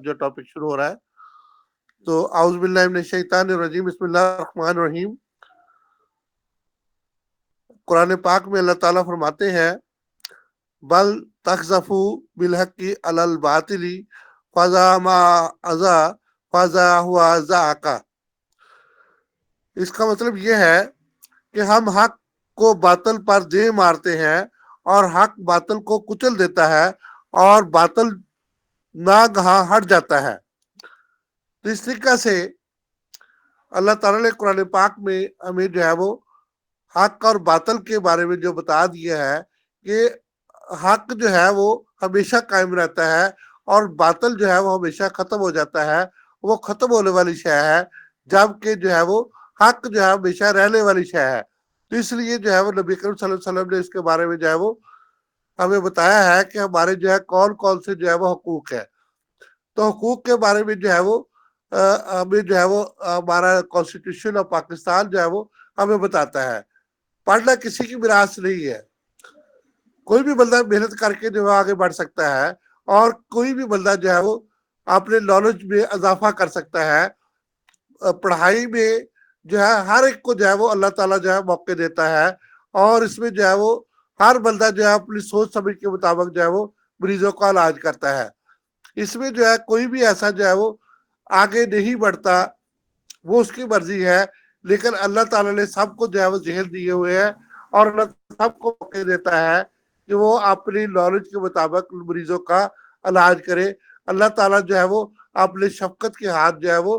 جو ٹاپک شروع ہو رہا ہے. تو اعوذ باللہ من الشیطان الرجیم، بسم اللہ الرحمن الرحیم. قرآن پاک میں اللہ تعالیٰ فرماتے ہیں بل تخذفو بالحق علی الباطل فضا ما ازا فضا ہوا ذاکا. اس کا مطلب یہ ہے کہ ہم حق کو باطل پر دے مارتے ہیں اور حق باطل کو کچل دیتا ہے اور باطل ناگہاں ہٹ جاتا ہے. تو اس طریقہ سے اللہ تعالیٰ نے قرآن پاک میں ہمیں جو ہے وہ حق اور باطل کے بارے میں جو بتا دیا ہے کہ حق جو ہے وہ ہمیشہ قائم رہتا ہے اور باطل جو ہے وہ ہمیشہ ختم ہو جاتا ہے. وہ ختم ہونے والی شے ہے، جبکہ جو ہے وہ حق جو ہے ہمیشہ رہنے والی شے ہے. تو اس لیے جو ہے وہ نبی کریم صلی اللہ علیہ وسلم نے اس کے بارے میں جو ہے وہ ہمیں بتایا ہے کہ ہمارے جو ہے کون کون سے جو ہے وہ حقوق ہے. تو حقوق کے بارے میں جو ہے وہ ہمیں جو ہے وہ ہمارا کانسٹیٹیوشن آف پاکستان جو ہے وہ ہمیں بتاتا ہے. پڑھنا کسی کی میراث نہیں ہے. کوئی بھی بندہ محنت کر کے جو ہے آگے بڑھ سکتا ہے اور کوئی بھی بندہ جو ہے وہ اپنے نالج میں اضافہ کر سکتا ہے. پڑھائی میں جو ہے ہر ایک کو جو ہے وہ اللہ تعالیٰ جو ہے موقع دیتا ہے اور اس میں جو ہے وہ ہر بندہ جو ہے اپنی سوچ سمجھ کے مطابق جو ہے وہ مریضوں کا علاج کرتا ہے. اس میں جو ہے کوئی بھی ایسا جو ہے وہ آگے نہیں بڑھتا، وہ اس کی مرضی ہے. لیکن اللہ تعالیٰ نے سب کو جو ہے وہ ذہن دیے ہوئے ہیں اور اللہ سب کو موقع دیتا ہے کہ وہ اپنی نالج کے مطابق مریضوں کا علاج کرے. اللہ تعالیٰ جو ہے وہ اپنے شفقت کے ہاتھ جو ہے وہ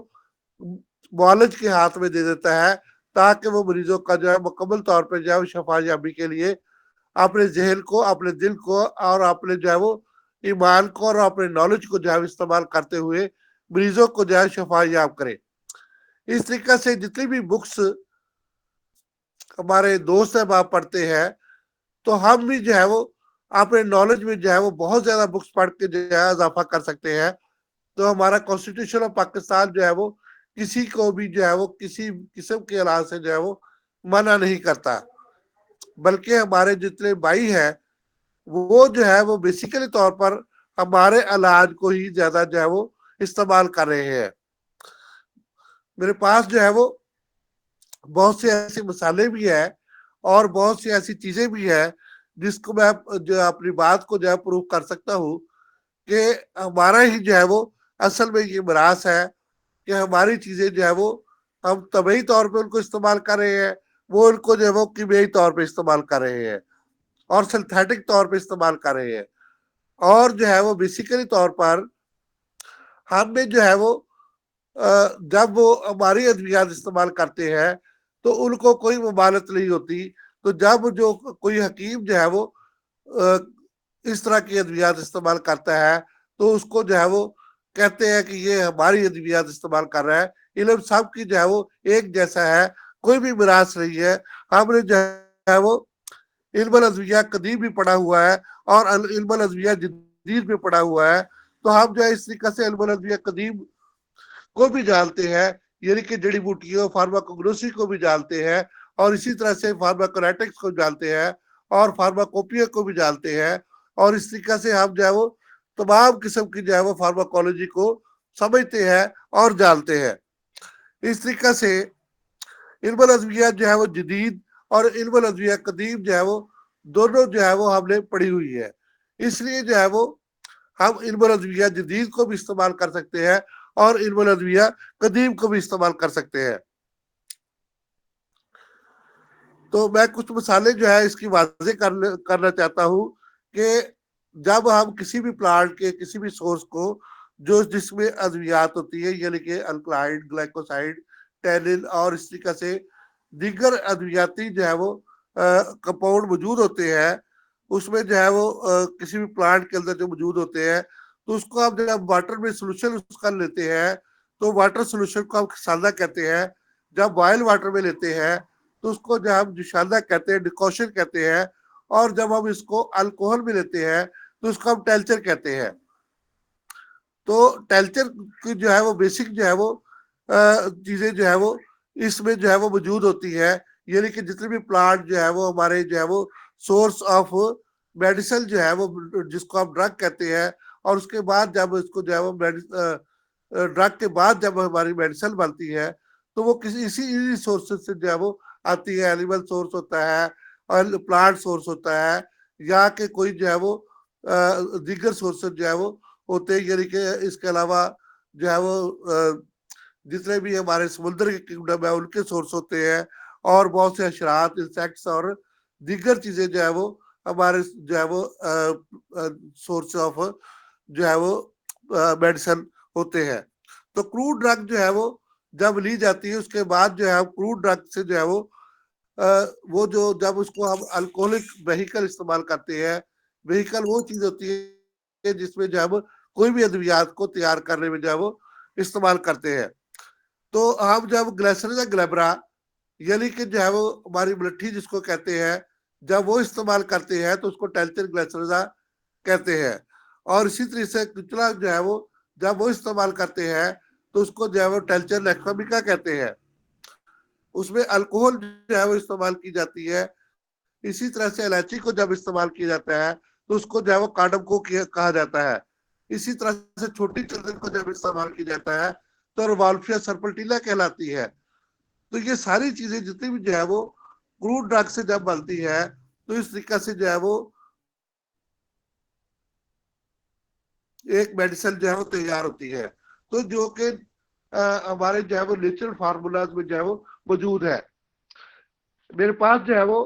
معالج کے ہاتھ میں دے دیتا ہے تاکہ وہ مریضوں کا جو ہے مکمل طور پہ جو ہے وہ شفا یابی کے لیے اپنے ذہن کو، اپنے دل کو اور اپنے جو ہے وہ ایمان کو اور اپنے نالج کو جو ہے استعمال کرتے ہوئے مریضوں کو جو ہے شفا یاب کرے. اس طریقے سے جتنی بھی بکس ہمارے دوست ہیں آپ پڑھتے ہیں تو ہم بھی جو ہے وہ اپنے نالج میں جو ہے وہ بہت زیادہ بکس پڑھ کے جو ہے اضافہ کر سکتے ہیں. تو ہمارا کانسٹیٹیوشن آف پاکستان جو ہے وہ کسی کو بھی جو ہے وہ کسی قسم کے علاج سے جو ہے وہ منع نہیں کرتا، بلکہ ہمارے جتنے بھائی ہیں وہ جو ہے وہ بیسیکلی طور پر ہمارے علاج کو ہی زیادہ جو ہے وہ استعمال کر رہے ہیں. میرے پاس جو ہے وہ بہت سے ایسے مسالے بھی ہیں اور بہت سی ایسی چیزیں بھی ہیں جس کو میں جو اپنی بات کو جو ہے پروف کر سکتا ہوں کہ ہمارا ہی جو ہے وہ اصل میں یہ میراث ہے کہ ہماری چیزیں جو ہے وہ ہم طبعی طور پہ ان کو استعمال کر رہے ہیں، وہ ان کو جو ہے وہ کیمیائی طور پہ استعمال کر رہے ہیں اور سنتھیٹک طور پہ استعمال کر رہے ہیں. اور جو ہے وہ بیسیکلی طور پر ہم نے جو ہے وہ جب وہ ہماری ادویات استعمال کرتے ہیں تو ان کو کوئی ممانعت نہیں ہوتی. تو جب جو کوئی حکیم جو ہے وہ اس طرح کی ادویات استعمال کرتا ہے تو اس کو جو ہے وہ کہتے ہیں کہ یہ ہماری ادویات استعمال کر رہا ہے. علم سب کی جو ہے وہ ایک جیسا ہے، کوئی بھی میراث نہیں ہے. ہم نے جو ہے وہ علم الادویہ قدیم بھی پڑھا ہوا ہے اور علم الادویہ جدید بھی پڑھا ہوا ہے. تو ہم جو ہے اس طریقے سے علم الادویہ قدیم کو بھی جانتے ہیں، یعنی کہ جڑی بوٹیوں فارماکوگنوسی کو بھی جانتے ہیں اور اسی طرح سے فارماکونیٹکس کو جانتے ہیں اور فارماکوپیا کو بھی جانتے ہیں. اور اس طریقے سے ہم جو ہے وہ تمام قسم کی جو ہے وہ فارماکولوجی کو سمجھتے ہیں اور جانتے ہیں. اس طریقے سے علم الادویہ جو ہے وہ جدید اور علم الادویہ قدیم جو ہے وہ دونوں جو ہے وہ ہم نے پڑھی ہوئی ہے. اس لیے جو ہے وہ ہم علم الادویہ جدید کو بھی استعمال کر سکتے ہیں اور علم الادویہ قدیم کو بھی استعمال کر سکتے ہیں. تو میں کچھ مسالے جو ہے اس کی واضح کرنا چاہتا ہوں کہ جب ہم کسی بھی پلانٹ کے کسی بھی سورس کو جو جس میں ادویات ہوتی ہے، یعنی کہ الکلائڈ، گلائکوسائڈ، ٹینن اور اس طریقے سے دیگر ادویاتی جو ہے وہ کمپاؤنڈ موجود ہوتے ہیں، اس میں جو ہے وہ کسی بھی پلانٹ کے اندر جو موجود ہوتے ہیں تو اس کو ہم جب واٹر میں سولوشن اس کا لیتے ہیں تو واٹر سولوشن کو ہم خسانہ کہتے ہیں. جب بوائل واٹر میں لیتے ہیں تو اس کو جو ہم جشانہ کہتے ہیں، ڈیکوشن کہتے ہیں. اور جب ہم اس کو الکوہل میں لیتے ہیں تو اس کو ہم ٹیلچر کہتے ہیں. تو ٹیلچر کی جو ہے وہ بیسک جو ہے وہ چیزیں جو ہے وہ اس میں جو ہے وہ موجود ہوتی ہے، یعنی کہ جتنے بھی پلانٹ جو ہے وہ ہمارے جو ہے وہ سورس آف میڈیسن جو ہے وہ جس کو ہم ڈرگ کہتے ہیں اور اس کے بعد جب اس کو جو ہے وہ ڈرگ کے بعد جب ہماری میڈیسن بنتی ہے تو وہ کسی اسی سورسز سے جو ہے وہ آتی ہے. اینیمل سورس ہوتا ہے اور پلانٹ سورس ہوتا ہے یا کہ کوئی جو ہے وہ دیگر سورسز جو ہے وہ ہوتے ہیں. یعنی کہ اس کے علاوہ جو ہے وہ جتنے بھی ہمارے سمندر کے کنگڈم ہے ان کے سورس ہوتے ہیں اور بہت سے حشرات انسیکٹس اور دیگر چیزیں جو ہے وہ ہمارے جو ہے وہ سورس آف جو ہے وہ میڈیسن ہوتے ہیں. تو کروڈ ڈرگ جو ہے وہ جب لی جاتی ہے اس کے بعد جو ہے کروڈ ڈرگ سے جو ہے وہ جو جب اس کو ہم الکوہلک وہیکل استعمال کرتے ہیں. وہیکل وہ چیز ہوتی ہے جس میں جو ہے کوئی بھی ادویات کو تیار کرنے میں جو ہے وہ استعمال کرتے ہیں. تو ہم جب گلیسریا گلیبرا یعنی کہ جو ہے وہ ہماری ملٹھی جس کو کہتے ہیں جب وہ استعمال کرتے ہیں تو اس کو ٹیلچر گلیسریا کہتے ہیں. اور اسی طریقے سے کچلا جو ہے وہ جب وہ استعمال کرتے ہیں تو اس کو جو ہے وہ ٹیلچر لیکٹومیکا کہتے ہیں. اس میں الکوہل جو ہے وہ استعمال کی جاتی ہے. اسی طرح سے الائچی کو جب استعمال کیا جاتا ہے تو اس کو جو ہے وہ کارڈم کو کہا جاتا ہے. اسی طرح سے چھوٹی چلدن کو جب استعمال کیا جاتا ہے تو روالفیا سرپلٹیلا کہلاتی ہے. تو یہ ساری چیزیں جتنی بھی جو ہے وہ کروڈ ڈرگ سے جب بنتی ہے تو اس طریقے سے جو ہے وہ ایک میڈیسن جو ہے وہ تیار ہوتی ہے. تو جو کہ ہمارے جو ہے وہ نیچرل فارمولاز میں جو ہے وہ موجود ہے. میرے پاس جو ہے وہ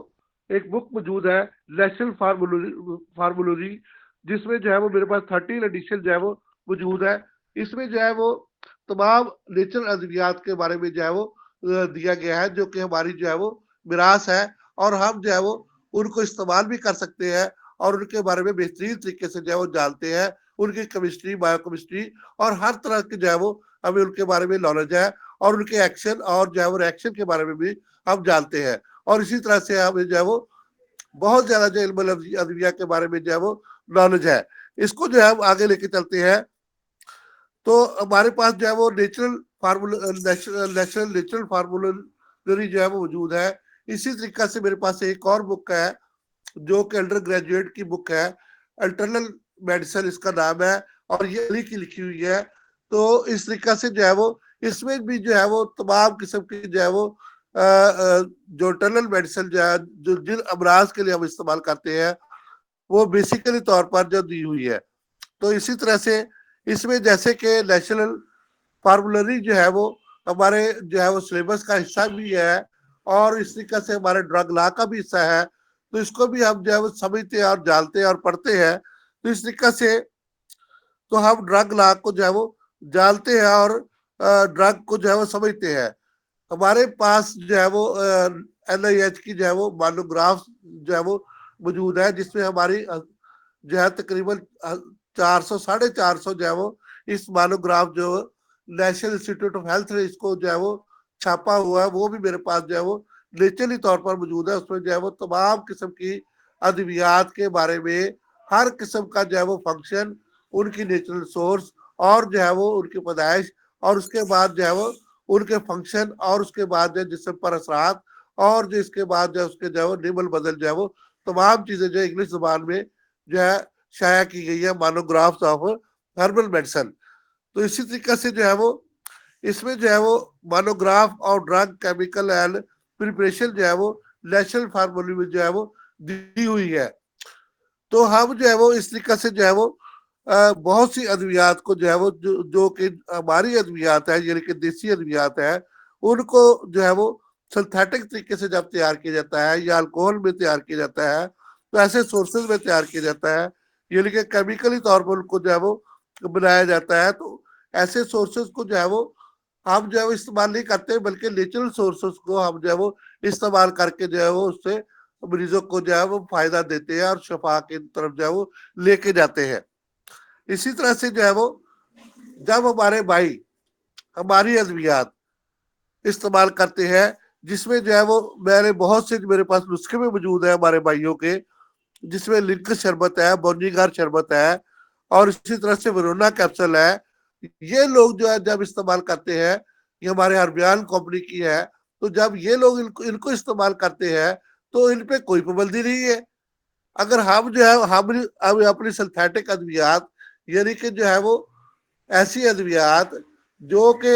ایک بک موجود ہے نیشنل فارمولوجی جس میں جو ہے وہ میرے پاس 13 ایڈیشن جو ہے وہ موجود ہے. اس میں جو ہے وہ تمام نیچرل ادویات کے بارے میں جو ہے وہ دیا گیا ہے جو کہ ہماری جو ہے وہ میراث ہے اور ہم جو ہے وہ ان کو استعمال بھی کر سکتے ہیں اور ان کے بارے میں بہترین طریقے سے جو ہے وہ جانتے ہیں. ان کی کیمسٹری بایو کیمسٹری اور ہر طرح کے جو ہے وہ ہمیں ان کے بارے میں نالج ہے اور ان کے ایکشن اور جو ہے وہ ریئیکشن کے بارے میں بھی ہم جانتے ہیں. اور اسی طرح سے ہمیں جو ہے وہ بہت زیادہ جو علم ادویہ کے بارے میں جو ہے وہ نالج ہے. اس کو جو ہے ہم آگے لے کے چلتے ہیں تو ہمارے پاس جو ہے وہ نیچرل فارمولری جو ہے وہ موجود ہے. اسی طریقے سے میرے پاس ایک اور بک ہے جو کہ انڈر گریجویٹ کی بک ہے الٹرنل میڈیسن اس کا نام ہے اور یہ علی کی لکھی ہوئی ہے. تو اس طریقے سے جو ہے وہ اس میں بھی جو ہے وہ تمام قسم کی جو ہے وہ جو انٹرنل میڈیسن جو ہے جو جن امراض کے لیے ہم استعمال کرتے ہیں وہ بیسیکلی طور پر جو دی ہوئی ہے. تو اسی طرح سے اس میں جیسے کہ نیشنل فارمولری جو ہے وہ ہمارے جو ہے وہ سلیبس کا حصہ بھی ہے اور اس طریقے سے ہمارے ڈرگ لا کا بھی حصہ ہے. تو اس کو بھی ہم جو ہے وہ سمجھتے ہیں اور جانتے ہیں اور پڑھتے ہیں. تو اس طریقے سے تو ہم ڈرگ لا کو جو ہے وہ جانتے ہیں اور ڈرگ کو جو ہے وہ سمجھتے ہیں. ہمارے پاس جو ہے وہ NIH کی جو ہے وہ مانوگراف جو ہے وہ موجود ہے جس میں ہماری جو ہے تقریباً 400-450 جو ہے وہ اس مانوگراف جو نیشنل انسٹیٹیوٹ آف ہیلتھ نے اس کو جو ہے وہ چھاپا ہوا ہے وہ بھی میرے پاس جو ہے وہ نیچرلی طور پر موجود ہے. اس میں جو ہے وہ تمام قسم کی ادویات کے بارے میں ہر قسم کا جو ہے وہ فنکشن ان کی نیچرل سورس اور جو ہے وہ ان کی پیدائش اور اس کے بعد جو ہے وہ ان کے فنکشن اور اس کے بعد جو جسم پر اثرات اور جو اس کے بعد جو اس کے جو ہے وہ نیبل بدل جو ہے وہ تمام چیزیں جو انگلش زبان میں جو ہے شائع کی گئی ہے مانوگرافس آف ہربل میڈیسن. تو اسی طریقے سے جو ہے وہ اس میں جو ہے وہ مانوگراف اور ڈرگ کیمیکل اینڈ پریپریشن جو ہے وہ نیشنل فارمولی میں جو ہے وہ دی ہوئی ہے. تو ہم جو ہے وہ اس طریقے سے جو ہے وہ بہت سی ادویات کو جو ہے وہ جو کہ ہماری ادویات ہے یعنی کہ دیسی ادویات ہے ان کو جو ہے وہ سنتھیٹک طریقے سے جب تیار کیا جاتا ہے یا الکوہل میں تیار کیا جاتا ہے تو ایسے سورسز میں تیار کیا جاتا ہے یعنی کہ کیمیکلی طور پر ان کو جو ہے وہ بنایا جاتا ہے. تو ایسے سورسز کو جو ہے وہ ہم جو ہے وہ استعمال نہیں کرتے بلکہ نیچرل سورسز کو ہم جو ہے وہ استعمال کر کے جو ہے وہ اس سے مریضوں کو جو ہے وہ فائدہ دیتے ہیں اور شفا کی طرف جو ہے وہ لے کے جاتے ہیں. اسی طرح سے جو ہے وہ جب ہمارے بھائی ہماری ادویات استعمال کرتے ہیں جس میں جو ہے وہ بہت سے میرے پاس نسخے میں موجود ہے ہمارے بھائیوں کے جس میں لنک شربت ہے بونیگار شربت ہے اور اسی طرح سے ورونا کیپسول ہے. یہ لوگ جو ہے جب استعمال کرتے ہیں یہ ہمارے ہربیان کمپنی کی ہے. تو جب یہ لوگ ان کو استعمال کرتے ہیں تو ان پہ کوئی پابندی نہیں ہے. اگر ہم جو ہے ہم اپنی سنتھیٹک ادویات یعنی کہ جو ہے وہ ایسی ادویات جو کہ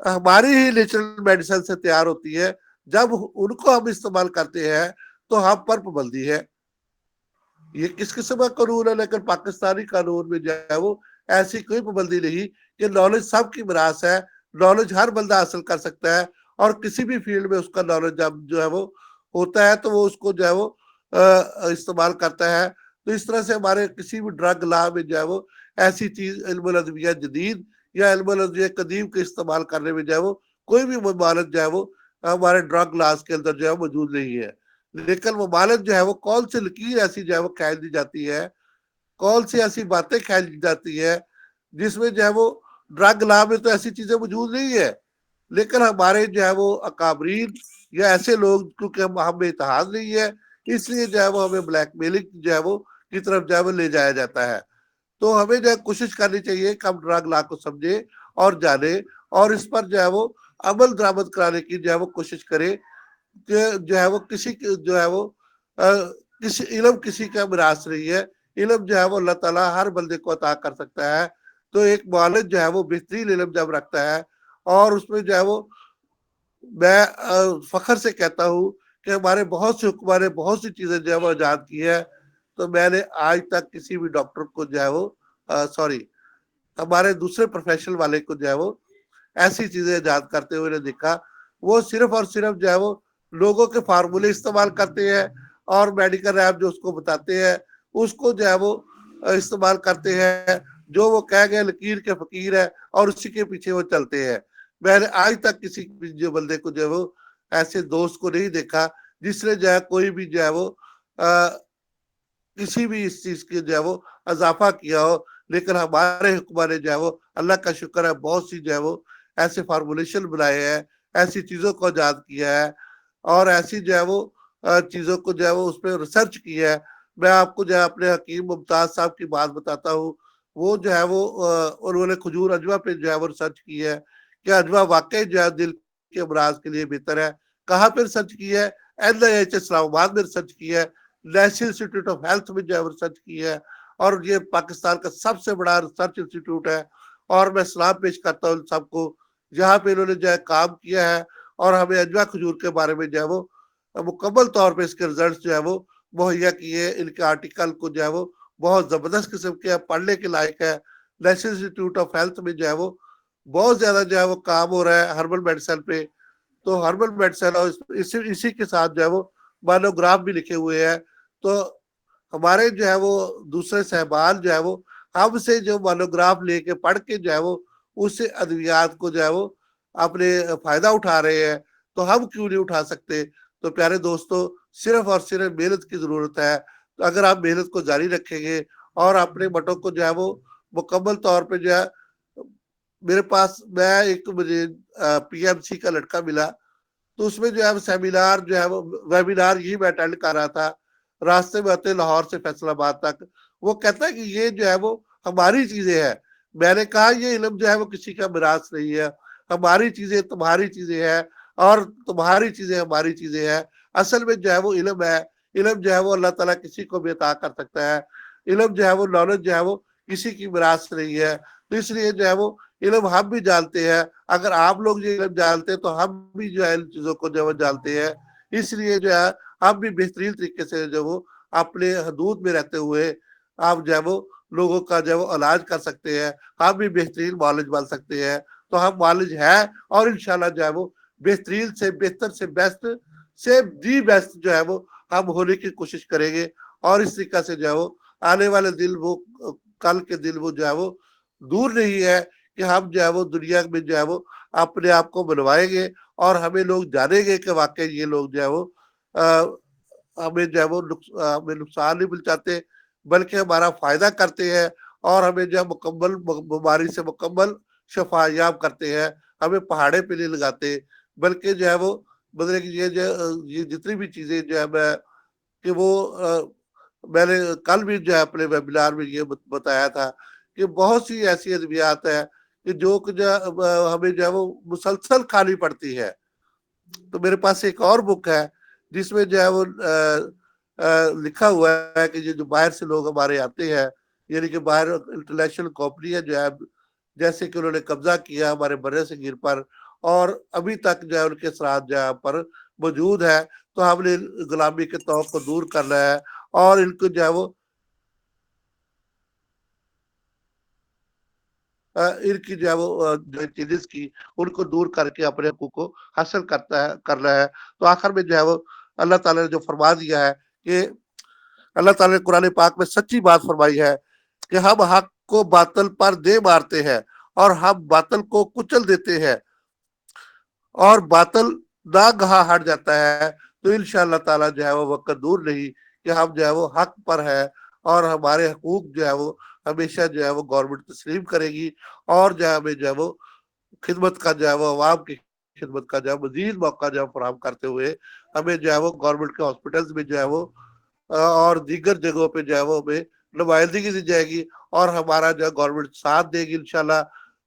ہماری ہی نیچرل میڈیسن سے تیار ہوتی ہے، جب ان کو ہم استعمال کرتے ہیں تو ہم پر پابندی ہے۔ یہ کس قسم کا قانون ہے؟ لیکن پاکستانی قانون میں جو ہے وہ ایسی کوئی پابندی نہیں کہ نالج سب کی میراث ہے، نالج ہر بندہ حاصل کر سکتا ہے، اور کسی بھی فیلڈ میں اس کا نالج جب جو ہے وہ ہوتا ہے تو وہ اس کو جو ہے وہ استعمال کرتا ہے۔ تو اس طرح سے ہمارے کسی بھی ڈرگ لا میں جو ہے وہ ایسی چیز علم الادویہ جدید یا علم الادویہ قدیم کے استعمال کرنے میں جو ہے وہ کوئی بھی ممانعت جو ہے وہ ہمارے ڈرگ لاز کے اندر جو ہے موجود نہیں ہے۔ لیکن ممانعت جو ہے وہ کون سی لکیر ایسی جو ہے وہ کھینچ دی جاتی ہے، کون سی ایسی باتیں کھینچ دی جاتی ہے جس میں جو ہے وہ ڈرگ لا میں تو ایسی چیزیں موجود نہیں ہے، لیکن ہمارے جو ہے وہ اکابرین یا ایسے لوگ کیونکہ ہمیں اتحاد نہیں ہے، اس لیے جو ہے وہ ہمیں بلیک میلنگ جو ہے وہ کی طرف جو ہے وہ لے جایا جاتا ہے۔ تو ہمیں جو ہے کوشش کرنی چاہیے کہ ہم ڈرگ لا کو سمجھے اور جانے، اور اس پر جو ہے وہ عمل درآمد کرانے کی جو ہے وہ کوشش کرے کہ جو ہے وہ کسی جو ہے وہ کسی علم کسی کا میراث نہیں ہے، علم جو ہے وہ اللہ تعالیٰ ہر بندے کو عطا کر سکتا ہے۔ تو ایک معالج جو ہے وہ بہترین علم جب رکھتا ہے، اور اس میں جو ہے وہ میں فخر سے کہتا ہوں کہ ہمارے بہت سے حکماں نے بہت سی چیزیں جو ہے وہ ایجاد کی ہے، تو میں نے آج تک کسی بھی ڈاکٹر کو جو ہے وہ سوری ہمارے دوسرے پروفیشن والے کو جو ہے وہ ایسی چیزیں ایجاد کرتے ہوئے نہیں دیکھا۔ وہ صرف اور صرف جو ہے وہ لوگوں کے فارمولے استعمال کرتے ہیں، اور میڈیکل ریپ جو اس کو بتاتے ہیں اس کو جو ہے وہ استعمال کرتے ہیں، جو وہ کہہ گئے لکیر کے فقیر ہے اور اسی کے پیچھے وہ چلتے ہیں۔ میں نے آج تک کسی جو بندے کو جو ہے وہ ایسے دوست کو نہیں دیکھا جس نے جو ہے کوئی بھی جو ہے وہ کسی بھی اس چیز کے جو ہے وہ اضافہ کیا ہو۔ لیکن ہمارے حکماں نے جو ہے وہ اللہ کا شکر ہے بہت سی جو ہے وہ ایسے فارمولیشن بنائے ہیں، ایسی چیزوں کو ایجاد کیا ہے، اور ایسی جو ہے وہ چیزوں کو جو ہے وہ اس پہ ریسرچ کی ہے۔ میں آپ کو جو ہے اپنے حکیم ممتاز صاحب کی بات بتاتا ہوں، وہ جو ہے وہ انہوں نے کھجور اجوا پہ جو ہے وہ ریسرچ کی ہے کہ اجوا واقعی جو ہے دل کے امراض کے لیے بہتر ہے۔ کہاں پہ ریسرچ کی ہے؟ NIH اسلام آباد میں ریسرچ کی ہے، نیشنل انسٹیٹیوٹ آف ہیلتھ میں جو ہے ریسرچ کی ہے، اور یہ پاکستان کا سب سے بڑا ریسرچ انسٹیٹیوٹ ہے۔ اور میں سلام پیش کرتا ہوں سب کو جہاں پہ انہوں نے جو ہے کام کیا ہے، اور ہمیں اجوا کھجور کے بارے میں جو ہے وہ مکمل طور پہ اس کے رزلٹس جو ہے وہ مہیا کیے۔ ان کے آرٹیکل کو جو ہے وہ بہت زبردست قسم کے پڑھنے کے لائق ہے۔ نیشنل انسٹیٹیوٹ آف ہیلتھ میں جو ہے وہ بہت زیادہ جو ہے وہ کام ہو رہا ہے ہربل میڈیسن پہ۔ تو ہربل میڈیسن اور اسی کے ساتھ جو ہے وہ مانوگراف بھی لکھے ہوئے ہیں۔ تو ہمارے جو ہے وہ دوسرے صاحبان جو ہے وہ ہم سے جو مانوگراف لے کے پڑھ کے جو ہے وہ اس ادویات کو جو ہے وہ اپنے فائدہ اٹھا رہے ہیں، تو ہم کیوں نہیں اٹھا سکتے؟ تو پیارے دوستو، صرف اور صرف محنت کی ضرورت ہے۔ تو اگر آپ محنت کو جاری رکھیں گے اور اپنے بٹوں کو جو ہے وہ مکمل طور پہ جو ہے میرے پاس میں ایک مجھے PMC کا لڑکا ملا، تو اس میں جو ہے سیمینار جو ہے وہ ویبینار یہی میں اٹینڈ کر رہا تھا راستے میں آتے لاہور سے فیصل آباد تک۔ وہ کہتا ہے کہ یہ جو ہے وہ ہماری چیزیں ہیں۔ میں نے کہا یہ علم جو ہے وہ کسی کا میراث نہیں ہے، ہماری چیزیں تمہاری چیزیں ہیں، اور تمہاری چیزیں ہماری چیزیں ہیں۔ اصل میں جو ہے وہ علم ہے، علم جو ہے وہ اللہ تعالیٰ کسی کو بھی عطا کر سکتا ہے۔ علم جو ہے وہ نالج جو ہے وہ کسی کی میراث نہیں ہے۔ تو اس لیے جو ہے وہ علم ہم بھی جانتے ہیں، اگر آپ لوگ یہ علم جانتے ہیں تو ہم بھی جو ہے ان چیزوں کو جو ہے وہ جانتے ہیں۔ اس لیے جو ہے ہم بھی بہترین طریقے سے جو وہ اپنے حدود میں رہتے ہوئے آپ جو ہے وہ لوگوں کا جو ہے وہ علاج کر سکتے ہیں، ہم بھی بہترین معالج بن سکتے ہیں۔ تو ہم معالج ہیں، اور انشاءاللہ جو ہے وہ بہترین سے بہتر سے بیسٹ سے دی بیسٹ جو ہے وہ ہم ہونے کی کوشش کریں گے۔ اور اس طریقہ سے جو ہے وہ آنے والے دن وہ کل کے دن وہ جو ہے وہ دور نہیں ہے کہ ہم جو ہے وہ دنیا میں جو ہے وہ اپنے آپ کو بنوائیں گے، اور ہمیں لوگ جانیں گے کہ واقعی یہ لوگ جو ہے وہ ہمیں جو ہے وہ ہمیں نقصان نہیں پہنچاتے بلکہ ہمارا فائدہ کرتے ہیں، اور ہمیں جو ہے مکمل بیماری سے مکمل شفا یاب کرتے ہیں۔ ہمیں پہاڑے پہ نہیں لگاتے، بلکہ جو ہے وہ مطلب یہ جتنی بھی چیزیں جو ہے کہ وہ میں نے کل بھی جو ہے اپنے ویبینار میں یہ بتایا تھا کہ بہت سی ایسی ادویات ہیں کہ جو ہمیں جو ہے وہ مسلسل کھانی پڑتی ہے۔ تو میرے پاس ایک اور بک ہے جس میں جو ہے وہ لکھا ہوا ہے کہ یہ جو باہر سے لوگ ہمارے آتے ہیں یعنی کہ باہر انٹرنیشنل کمپنی ہے جو ہے جیسے کہ انہوں نے قبضہ کیا ہمارے بر صغیر پر، اور ابھی تک جو ہے ان کے اثرات جو ہے پر موجود ہے، تو ہم نے غلامی کے طور کو دور کرنا ہے، اور ان کو جو ہے وہ ان کی جو ہے وہ جو چیزز کی ان کو دور کر کے اپنے حقوق کو حاصل کرنا ہے۔ تو آخر میں جو ہے وہ اللہ تعالیٰ نے جو فرما دیا ہے کہ اللہ تعالیٰ نے قرآن پاک میں سچی بات فرمائی ہے کہ ہم حق کو باطل پر دے مارتے ہیں اور ہم باطل کو کچل دیتے ہیں، اور باطل نہ گہا ہٹ جاتا ہے، تو انشاءاللہ تعالیٰ جو ہے وہ وقت دور نہیں کہ ہم جو ہے وہ حق پر ہے، اور ہمارے حقوق جو ہے وہ ہمیشہ جو ہے وہ گورنمنٹ تسلیم کرے گی، اور جو ہے ہمیں جو ہے وہ خدمت کا جو ہے وہ عوام کی خدمت کا جو ہے مزید موقع جو ہے فراہم کرتے ہوئے ہمیں جو ہے وہ گورنمنٹ کے ہاسپٹلز میں جو ہے وہ اور دیگر جگہوں پہ جو ہے وہ ہمیں نمائندگی دی جائے گی، اور ہمارا جو ہے گورنمنٹ ساتھ دے گی انشاءاللہ۔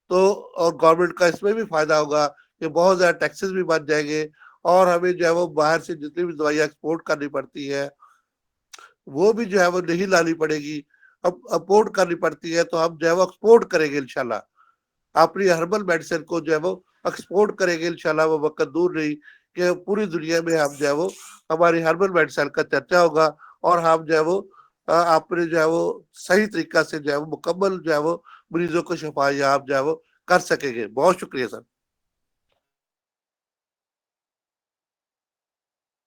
تو اور گورنمنٹ کا اس میں بھی فائدہ ہوگا کہ بہت زیادہ ٹیکسز بھی بچ جائیں گے، اور ہمیں جو ہے وہ باہر سے جتنی بھی دوائیاں ایکسپورٹ کرنی پڑتی ہے وہ بھی جو ہے وہ نہیں لانی پڑے گی، اب امپورٹ کرنی پڑتی ہے تو ہم جو ہے وہ ایکسپورٹ کریں گے انشاءاللہ، اپنی ہربل میڈیسن کو جو ہے وہ ایکسپورٹ کریں گے انشاءاللہ۔ وہ وقت دور نہیں کہ پوری دنیا میں ہم جو ہے وہ ہماری ہربل میڈیسن کا چرچا ہوگا، اور ہم جو ہے وہ اپنے جو ہے وہ صحیح طریقہ سے جو ہے وہ مکمل جو ہے وہ مریضوں کو شفا یاب جو ہے وہ کر سکیں گے۔ بہت شکریہ سر۔